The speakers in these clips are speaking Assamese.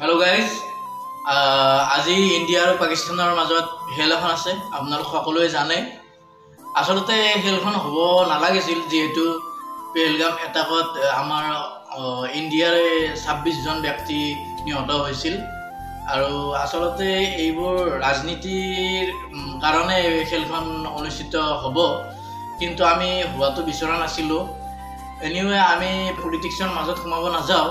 Hello guys, আজি ইন্ডিয়া আৰু পাকিস্তানৰ মাজত খেল এখন আছে আপোনালোক সকলোৱে জানে আসলতে খেলখন হ'ব নালাগিছিল যেহেতু পেহেলগাম এটাকত আমাৰ ইন্ডিয়াৰ 26 জন ব্যক্তি নিহত হৈছিল আৰু আসলতে এইবোৰ ৰাজনীতিৰ কাৰণে খেলখন অনুষ্ঠিত হ'ব কিন্তু আমি হোৱাটো বিচৰা নাছিলো এনিৱে আমি পলিটিক্সৰ মাজত সোমাব নাযাওঁ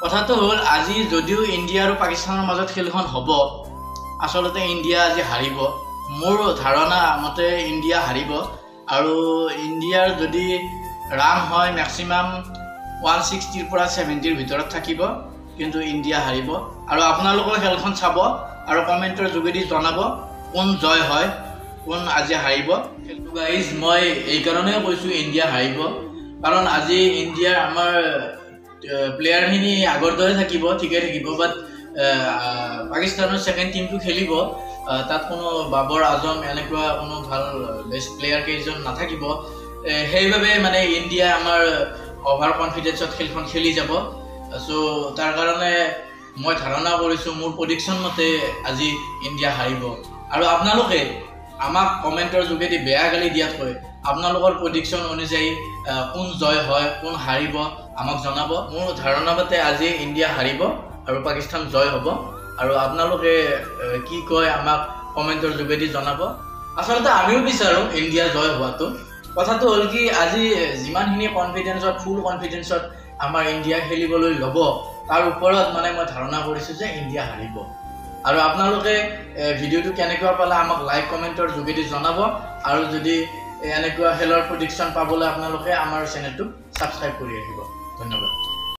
কথাটো হল আজি যদিও ইন্ডিয়া আৰু পাকিস্তানৰ মাজত খেলখন হ'ব আসলতে ইন্ডিয়া আজি হাৰিব মোৰ ধাৰণা মতে ইন্ডিয়া হাৰিব আৰু ইন্ডিয়াৰ যদি ৰান হয় ম্যাক্সিমাম 160 ৰ পৰা 70 ৰ ভিতৰত থাকিব কিন্তু ইন্ডিয়া হাৰিব আৰু আপোনালোকৰ খেলখন চাব আৰু কমেন্টৰ যোগেদি জনাব কোন জয় হয় কোন আজি হাৰিব খেলটো গাইজ মই এই কাৰণে কৈছো ইন্ডিয়া হাৰিব কাৰণ আজি ইন্ডিয়াৰ আমাৰ প্লেয়াৰ হিনি আগৰ দৰে থাকিব ঠিকে থাকিব বাট পাকিস্তানৰ সেকেন্ড টিমটো খেলিব তাত কোনো বাবৰ আজম এনেকুৱা কোনো ভাল বেস্ট প্লেয়াৰ কেইজন নাথাকিব হেইভাবে মানে ইন্ডিয়া আমাৰ ওভাৰ কনফিডেন্সত খেলখন খেলি যাব সো তাৰ কাৰণে মই ধাৰণা কৰিছো মোৰ প্ৰেডিকচন মতে আজি ইন্ডিয়া হাৰিব আৰু আপোনালোকে আমাক কমেন্টৰ যোগেদি বেয়া গালি দিয়াত হয় আপোনালোকৰ প্ৰেডিকচন অনুযায়ী কোন জয় হয় কোন হাৰিব আমাক জনাব মোৰ ধাৰণা মতে আজি ইন্ডিয়া হাৰিব আৰু পাকিস্তান জয় হ'ব আৰু আপোনালোকে কি কয় আমাক কমেন্টৰ যোগেদি জনাব আসলতে আমিও বিচাৰো ইন্ডিয়া জয় হোৱাটো কথাটো হল কি আজি যিমানখিনি কনফিডেন্সত ফুল কনফিডেন্সত আমাৰ ইন্ডিয়া খেলিবলৈ লব তাৰ ওপৰত মানে মই ধাৰণা কৰিছো যে ইন্ডিয়া হাৰিব আৰু আপোনালোকে ভিডিওটো কেনেকুৱা পালে আমাক লাইক কমেন্টৰ যোগেদি জনাব আৰু যদি এনেকুৱা খেলৰ প্ৰেডিকচন পাবলৈ আপোনালোকে আমাৰ চেনেলটো সাবস্ক্ৰাইব কৰি ৰাখিব